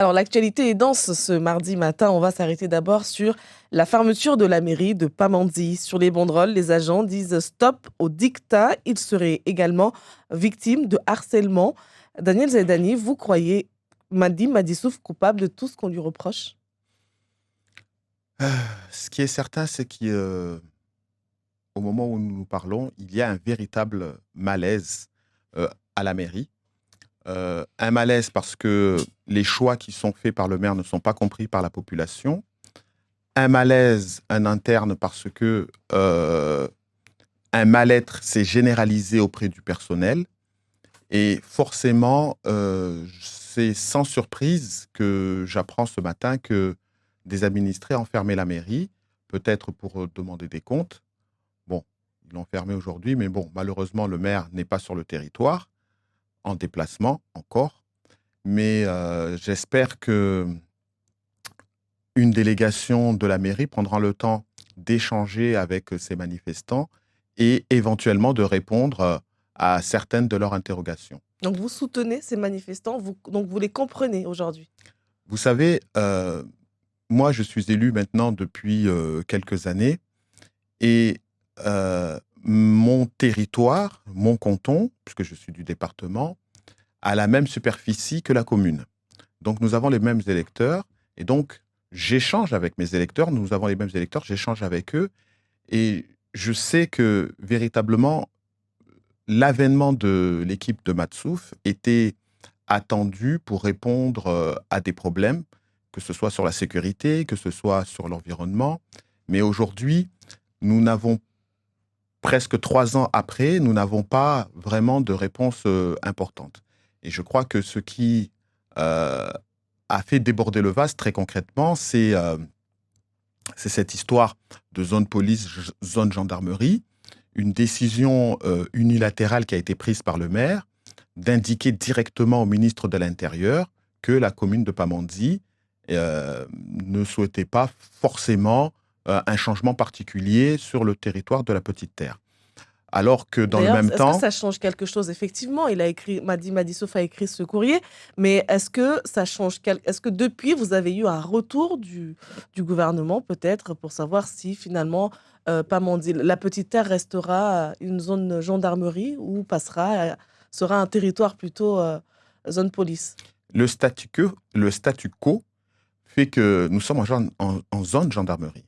Alors, l'actualité est dense ce mardi matin. On va s'arrêter d'abord sur la fermeture de la mairie de Pamandzi. Sur les banderoles, les agents disent stop au dictat. Ils seraient également victimes de harcèlement. Daniel Zedani, vous croyez Madi Madissouf coupable de tout ce qu'on lui reproche? Ce qui est certain, c'est qu'au moment où nous nous parlons, il y a un véritable malaise, à la mairie. Un malaise parce que les choix qui sont faits par le maire ne sont pas compris par la population. Un malaise, un interne parce que, un mal-être s'est généralisé auprès du personnel et forcément, c'est sans surprise que j'apprends ce matin que des administrés ont fermé la mairie, peut-être pour, demander des comptes. Bon, ils l'ont fermé aujourd'hui, mais bon, malheureusement, le maire n'est pas sur le territoire, en déplacement encore. Mais, j'espère qu'une délégation de la mairie prendra le temps d'échanger avec, ces manifestants et éventuellement de répondre, à certaines de leurs interrogations. Donc, vous soutenez ces manifestants, donc vous les comprenez aujourd'hui? Vous savez, moi, je suis élu maintenant depuis, quelques années et mon territoire, mon canton, puisque je suis du département, a la même superficie que la commune. Donc nous avons les mêmes électeurs et donc j'échange avec mes électeurs, nous avons les mêmes électeurs, j'échange avec eux et je sais que véritablement l'avènement de l'équipe de Matsouf était attendu pour répondre, à des problèmes, que ce soit sur la sécurité, que ce soit sur l'environnement. Mais aujourd'hui, nous n'avons presque 3 ans après, nous n'avons pas vraiment de réponse, importante. Et je crois que ce qui, a fait déborder le vase très concrètement, c'est cette histoire de zone police, zone gendarmerie, une décision unilatérale qui a été prise par le maire d'indiquer directement au ministre de l'Intérieur que la commune de Pamandzi ne souhaitait pas forcément un changement particulier sur le territoire de la Petite Terre. Alors que dans le D'ailleurs, même est-ce que temps, ça change quelque chose? Effectivement, il a écrit Madi Madissouf a écrit ce courrier, mais est-ce que depuis vous avez eu un retour du gouvernement peut-être pour savoir si finalement, Pamandzi la Petite Terre restera, une zone gendarmerie ou sera un territoire plutôt, zone police? le statu quo fait que nous sommes en zone gendarmerie.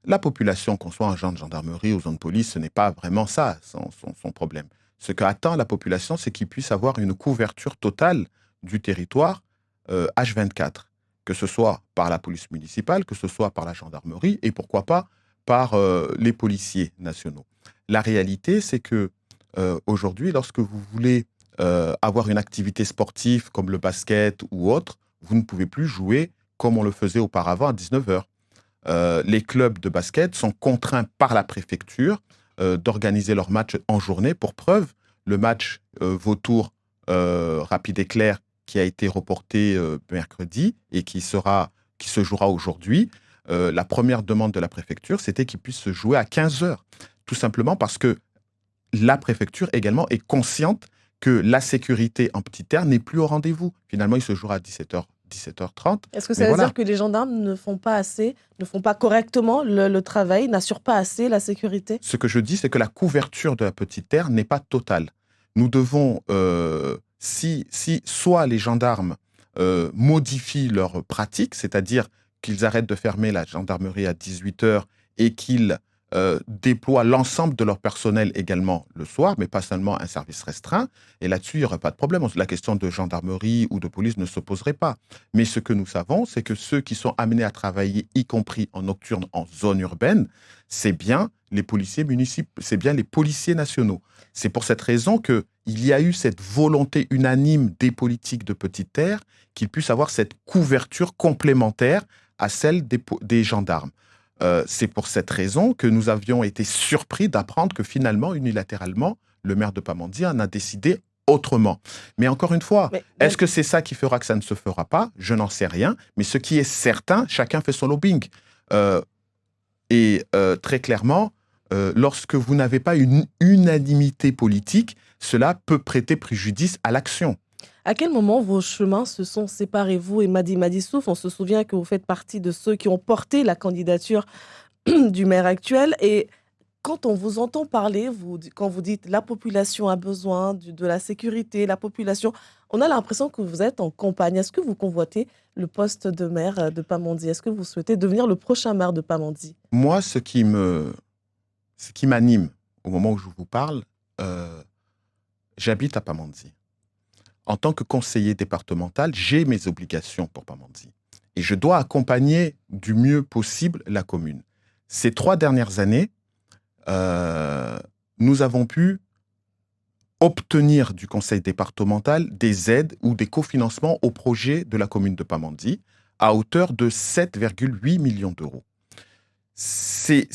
La population, qu'on soit en zone gendarmerie ou zone police, ce n'est pas vraiment ça son problème. Ce qu'attend la population, c'est qu'il puisse avoir une couverture totale du territoire H24, que ce soit par la police municipale, que ce soit par la gendarmerie et pourquoi pas par les policiers nationaux. La réalité, c'est que aujourd'hui, lorsque vous voulez avoir une activité sportive comme le basket ou autre, vous ne pouvez plus jouer comme on le faisait auparavant à 19 heures. Les clubs de basket sont contraints par la préfecture d'organiser leurs matchs en journée. Pour preuve, le match Vautour Rapide Éclair qui a été reporté mercredi et qui se jouera aujourd'hui, la première demande de la préfecture, c'était qu'il puisse se jouer à 15 heures. Tout simplement parce que la préfecture également est consciente que la sécurité en Petite Terre n'est plus au rendez-vous. Finalement, il se jouera à 17h, 17h30. Est-ce que Mais ça veut dire voilà, que les gendarmes ne font pas assez, ne font pas correctement le travail, n'assurent pas assez la sécurité? ce que je dis, c'est que la couverture de la Petite Terre n'est pas totale. Nous devons, si soit les gendarmes modifient leurs pratiques, c'est-à-dire qu'ils arrêtent de fermer la gendarmerie à 18 heures et qu'ils déploient l'ensemble de leur personnel également le soir, mais pas seulement un service restreint. Et là-dessus, il n'y aurait pas de problème. La question de gendarmerie ou de police ne se poserait pas. Mais ce que nous savons, c'est que ceux qui sont amenés à travailler, y compris en nocturne, en zone urbaine, c'est bien les policiers municipaux, c'est bien les policiers nationaux. C'est pour cette raison qu'il y a eu cette volonté unanime des politiques de Petite Terre qu'ils puissent avoir cette couverture complémentaire à celle des gendarmes. C'est pour cette raison que nous avions été surpris d'apprendre que finalement, unilatéralement, le maire de Pamandzi en a décidé autrement. Mais encore une fois, Mais est-ce que c'est ça qui fera que ça ne se fera pas? Je n'en sais rien. Mais ce qui est certain, chacun fait son lobbying. Euh, très clairement, lorsque vous n'avez pas une unanimité politique, cela peut prêter préjudice à l'action. À quel moment vos chemins se sont séparés, vous et Madi Souf? On se souvient que vous faites partie de ceux qui ont porté la candidature du maire actuel. Et quand on vous entend parler, quand vous dites la population a besoin de la sécurité, la population, on a l'impression que vous êtes en campagne. Est-ce que vous convoitez le poste de maire de Pamandzi? Est-ce que vous souhaitez devenir le prochain maire de Pamandzi? Moi, ce qui m'anime au moment où je vous parle, j'habite à Pamandzi. En tant que conseiller départemental, j'ai mes obligations pour Pamandzi. Et je dois accompagner du mieux possible la commune. Ces 3 dernières années, nous avons pu obtenir du conseil départemental des aides ou des cofinancements au projet de la commune de Pamandzi à hauteur de 7,8 millions d'euros. Ces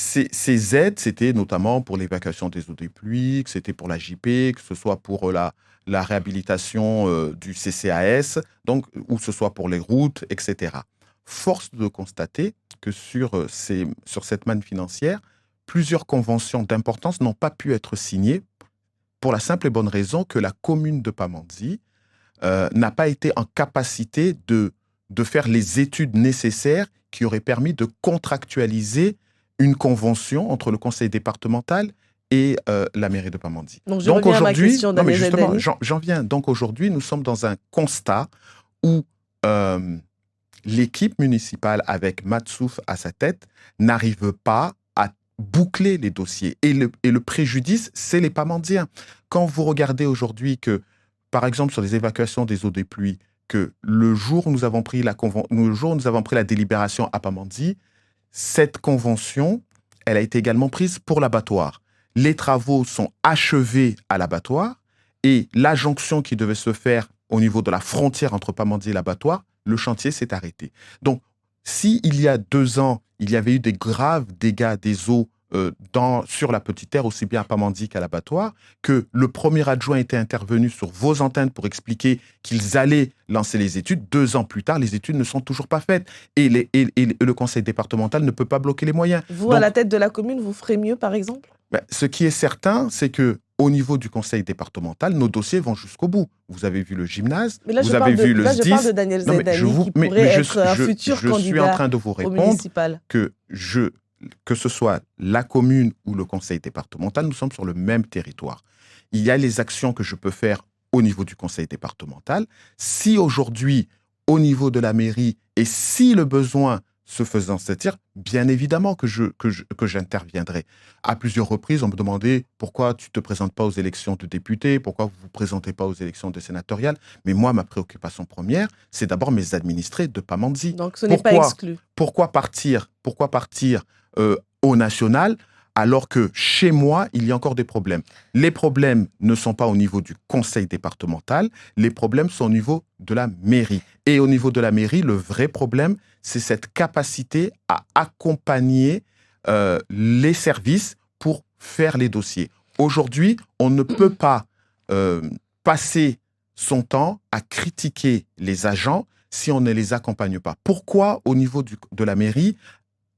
aides, c'était notamment pour l'évacuation des eaux des pluies, que c'était pour la JP, que ce soit pour la réhabilitation du CCAS, donc, ou ce soit pour les routes, etc. Force de constater que sur cette manne financière, plusieurs conventions d'importance n'ont pas pu être signées pour la simple et bonne raison que la commune de Pamandzi n'a pas été en capacité de faire les études nécessaires qui auraient permis de contractualiser une convention entre le conseil départemental et la mairie de Pamandzi. Donc aujourd'hui, non mais justement, j'en viens. Donc aujourd'hui, nous sommes dans un constat où l'équipe municipale, avec Matsouf à sa tête, n'arrive pas à boucler les dossiers. Et le préjudice, c'est les Pamandiens. Quand vous regardez aujourd'hui que, par exemple, sur les évacuations des eaux des pluies, que le jour où nous avons pris la délibération à Pamandzi, cette convention, elle a été également prise pour l'abattoir. Les travaux sont achevés à l'abattoir et la jonction qui devait se faire au niveau de la frontière entre Pamandzi et l'abattoir, le chantier s'est arrêté. Donc, s'il y a 2 ans, il y avait eu des graves dégâts des eaux sur la Petite Terre, aussi bien à Pamandzi qu'à l'abattoir, que le premier adjoint était intervenu sur vos antennes pour expliquer qu'ils allaient lancer les études. 2 ans plus tard, les études ne sont toujours pas faites. Et le conseil départemental ne peut pas bloquer les moyens. Vous, donc, à la tête de la commune, vous ferez mieux, par exemple? Ce qui est certain, c'est que au niveau du conseil départemental, nos dossiers vont jusqu'au bout. Vous avez vu le gymnase, vous avez vu le SDIS. Je parle de Daniel Zaidani qui pourrait être un futur candidat. Je suis en train de vous répondre que ce soit la commune ou le conseil départemental, nous sommes sur le même territoire. Il y a les actions que je peux faire au niveau du conseil départemental. Si aujourd'hui, au niveau de la mairie, et si le besoin se faisant sentir, bien évidemment que j'interviendrai. À plusieurs reprises, on me demandait pourquoi tu ne te présentes pas aux élections de députés, pourquoi vous ne vous présentez pas aux élections de sénatoriales. Mais moi, ma préoccupation première, c'est d'abord mes administrés de Pamandzi. Donc ce n'est pas exclu. Pourquoi partir au national alors que chez moi, il y a encore des problèmes? Les problèmes ne sont pas au niveau du conseil départemental, les problèmes sont au niveau de la mairie. Et au niveau de la mairie, le vrai problème, c'est cette capacité à accompagner les services pour faire les dossiers. Aujourd'hui, on ne peut pas passer son temps à critiquer les agents si on ne les accompagne pas. Pourquoi, au niveau de la mairie,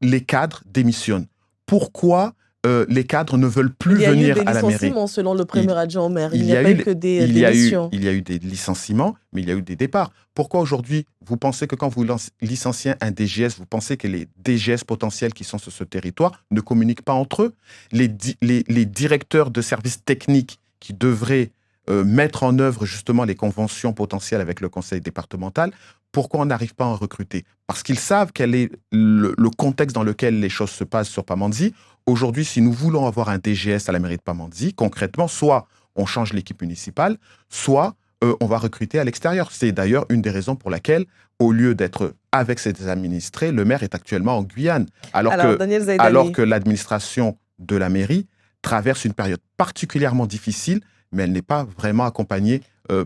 les cadres démissionnent? Pourquoi les cadres ne veulent plus venir à la mairie? Il y a eu des licenciements selon le premier adjoint au maire. Il n'y a pas eu que des démissions. Il y a eu des licenciements, mais il y a eu des départs. Pourquoi aujourd'hui, vous pensez que quand vous licenciez un DGS, vous pensez que les DGS potentiels qui sont sur ce territoire ne communiquent pas entre eux? Les directeurs de services techniques qui devraient mettre en œuvre justement les conventions potentielles avec le conseil départemental, pourquoi on n'arrive pas à en recruter? Parce qu'ils savent quel est le contexte dans lequel les choses se passent sur Pamandzi. Aujourd'hui, si nous voulons avoir un DGS à la mairie de Pamandzi, concrètement, soit on change l'équipe municipale, soit on va recruter à l'extérieur. C'est d'ailleurs une des raisons pour laquelle, au lieu d'être avec ses administrés, le maire est actuellement en Guyane. Alors que l'administration de la mairie traverse une période particulièrement difficile, mais elle n'est pas vraiment accompagnée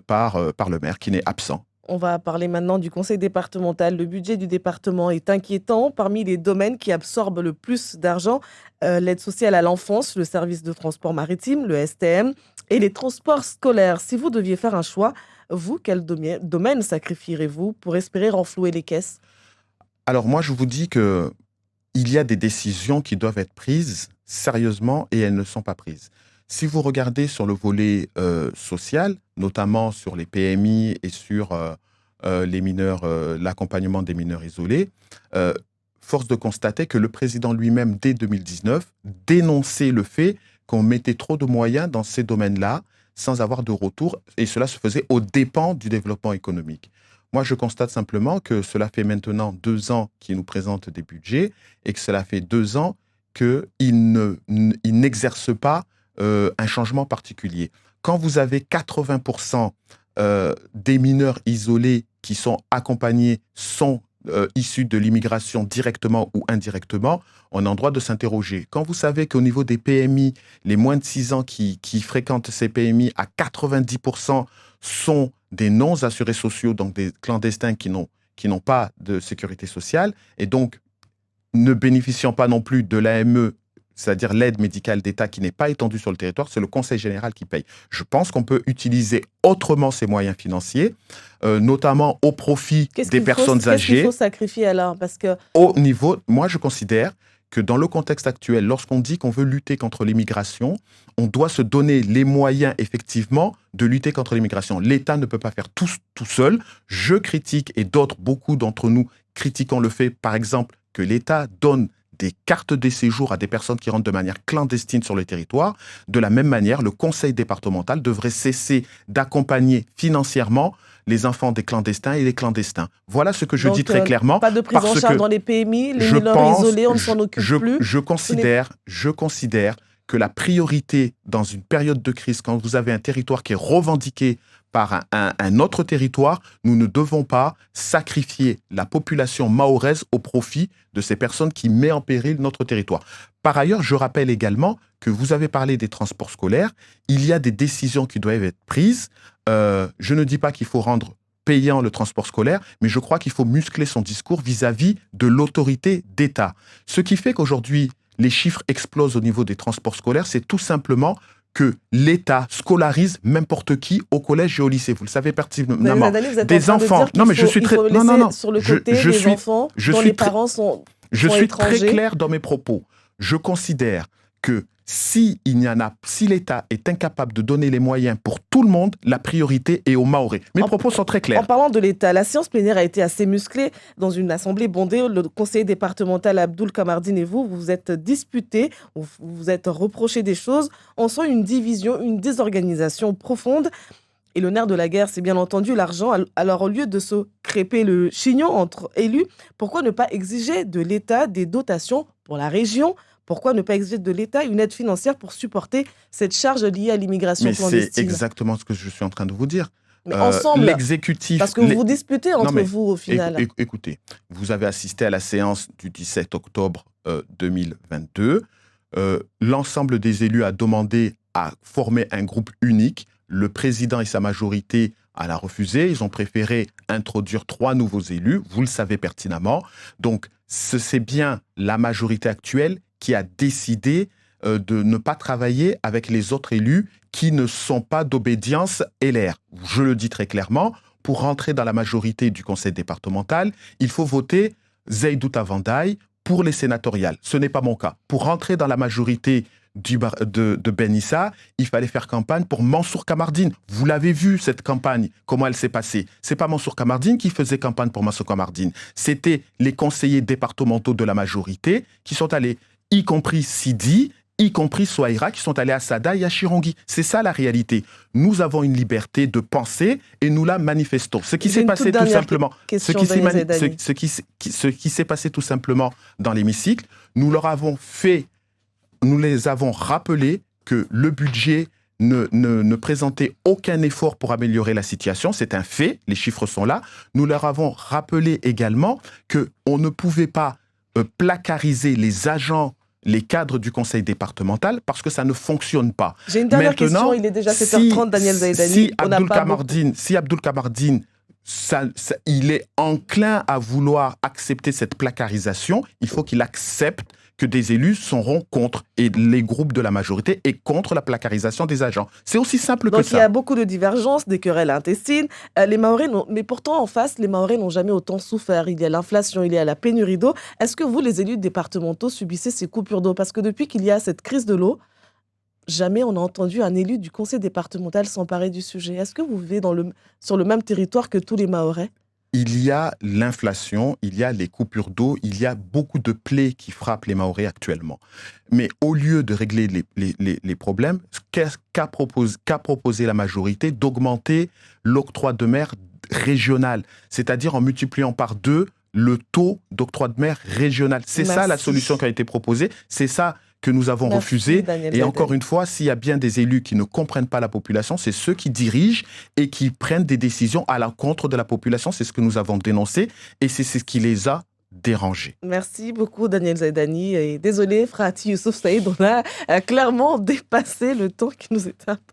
par le maire qui n'est absent. On va parler maintenant du conseil départemental. Le budget du département est inquiétant. Parmi les domaines qui absorbent le plus d'argent, l'aide sociale à l'enfance, le service de transport maritime, le STM, et les transports scolaires. Si vous deviez faire un choix, vous, quel domaine sacrifierez-vous pour espérer renflouer les caisses? Alors moi, je vous dis qu'il y a des décisions qui doivent être prises sérieusement et elles ne sont pas prises. Si vous regardez sur le volet social, notamment sur les PMI et sur les mineurs, l'accompagnement des mineurs isolés, force de constater que le président lui-même, dès 2019, dénonçait le fait qu'on mettait trop de moyens dans ces domaines-là sans avoir de retour, et cela se faisait aux dépens du développement économique. Moi, je constate simplement que cela fait maintenant 2 ans qu'ils nous présentent des budgets et que cela fait 2 ans qu'ils n'exercent pas un changement particulier. Quand vous avez 80% des mineurs isolés qui sont accompagnés sont issus de l'immigration directement ou indirectement, on a le droit de s'interroger. Quand vous savez qu'au niveau des PMI, les moins de 6 ans qui fréquentent ces PMI, à 90% sont des non-assurés sociaux, donc des clandestins qui n'ont pas de sécurité sociale, et donc ne bénéficiant pas non plus de l'AME, c'est-à-dire l'aide médicale d'État qui n'est pas étendue sur le territoire, c'est le Conseil général qui paye. Je pense qu'on peut utiliser autrement ces moyens financiers, notamment au profit des personnes âgées. Qu'est-ce qu'il faut sacrifier alors? Parce que... Au niveau, moi je considère que dans le contexte actuel, lorsqu'on dit qu'on veut lutter contre l'immigration, on doit se donner les moyens effectivement de lutter contre l'immigration. L'État ne peut pas faire tout seul. Je critique, et beaucoup d'entre nous critiquons le fait, par exemple, que l'État donne des cartes de séjour à des personnes qui rentrent de manière clandestine sur le territoire. De la même manière, le conseil départemental devrait cesser d'accompagner financièrement les enfants des clandestins et les clandestins. Voilà ce que je dis très clairement. Pas de prise en charge dans les PMI, les mineurs isolés, on ne s'en occupe plus. Je considère que la priorité dans une période de crise, quand vous avez un territoire qui est revendiqué par un autre territoire, nous ne devons pas sacrifier la population mahoraise au profit de ces personnes qui mettent en péril notre territoire. Par ailleurs, je rappelle également que vous avez parlé des transports scolaires. Il y a des décisions qui doivent être prises. Je ne dis pas qu'il faut rendre payant le transport scolaire, mais je crois qu'il faut muscler son discours vis-à-vis de l'autorité d'État. Ce qui fait qu'aujourd'hui, les chiffres explosent au niveau des transports scolaires, c'est tout simplement que l'État scolarise n'importe qui au collège et au lycée. Vous le savez pertinemment. Des enfants. Non, mais je suis très... Non. Sur le côté des enfants dont les parents sont Je suis très clair dans mes propos. Je considère que si l'État est incapable de donner les moyens pour tout le monde, la priorité est aux Mahorais. Mes propos sont très clairs. En parlant de l'État, la séance plénière a été assez musclée dans une assemblée bondée. Le conseiller départemental Abdoul Kamardine et vous vous êtes disputés, vous vous êtes reproché des choses. On sent une division, une désorganisation profonde. Et le nerf de la guerre, c'est bien entendu l'argent. Alors, au lieu de se crêper le chignon entre élus, pourquoi ne pas exiger de l'État des dotations pour la région ? Pourquoi ne pas exiger de l'État une aide financière pour supporter cette charge liée à l'immigration clandestine ? Mais c'est exactement ce que je suis en train de vous dire. Mais ensemble, l'exécutif... Parce que vous vous disputez entre vous au final. Écoutez, vous avez assisté à la séance du 17 octobre 2022. L'ensemble des élus a demandé à former un groupe unique. Le président et sa majorité a refusé. Ils ont préféré introduire 3 nouveaux élus. Vous le savez pertinemment. Donc, c'est bien la majorité actuelle qui a décidé de ne pas travailler avec les autres élus qui ne sont pas d'obédience LR. Je le dis très clairement, pour rentrer dans la majorité du conseil départemental, il faut voter Zaidou Tavandaï pour les sénatoriales. Ce n'est pas mon cas. Pour rentrer dans la majorité de Ben Issa, il fallait faire campagne pour Mansour Kamardine. Vous l'avez vu, cette campagne, comment elle s'est passée. C'est pas Mansour Kamardine qui faisait campagne pour Mansour Kamardine. C'était les conseillers départementaux de la majorité qui sont allés, y compris Sidi, y compris Souaïra, qui sont allés à Sada et à Chirongi. C'est ça la réalité. Nous avons une liberté de penser et nous la manifestons. Ce qui s'est passé tout simplement, ce qui s'est passé tout simplement dans l'hémicycle, nous les avons rappelé que le budget ne présentait aucun effort pour améliorer la situation. C'est un fait, les chiffres sont là. Nous leur avons rappelé également qu'on ne pouvait pas placariser les agents, les cadres du conseil départernemental parce que ça ne fonctionne pas. J'ai une dernière question, il est déjà 7h30, Daniel Zaïdani. Si Abdoul Kamardine, il est enclin à vouloir accepter cette placarisation, il faut qu'il accepte que des élus seront contre, et les groupes de la majorité est contre la placarisation des agents. C'est aussi simple que ça. Donc il y a beaucoup de divergences, des querelles intestines. Les Mahorais mais pourtant en face, les Mahorais n'ont jamais autant souffert. Il y a l'inflation, il y a la pénurie d'eau. Est-ce que vous, les élus départementaux, subissez ces coupures d'eau ? Parce que depuis qu'il y a cette crise de l'eau, jamais on a entendu un élu du conseil départemental s'emparer du sujet. Est-ce que vous vivez sur le même territoire que tous les Mahorais? Il y a l'inflation, il y a les coupures d'eau, il y a beaucoup de plaies qui frappent les Mahorais actuellement. Mais au lieu de régler les problèmes, qu'a proposé la majorité? D'augmenter l'octroi de mer régional, c'est-à-dire en multipliant par 2 le taux d'octroi de mer régional. C'est ça la solution qui a été proposée, c'est ça que nous avons refusé. Et encore une fois, s'il y a bien des élus qui ne comprennent pas la population, c'est ceux qui dirigent et qui prennent des décisions à l'encontre de la population. C'est ce que nous avons dénoncé et c'est ce qui les a dérangés. Merci beaucoup, Daniel Zaidani. Et désolé, Frati Youssouf Saïd, on a clairement dépassé le temps qui nous était imparti.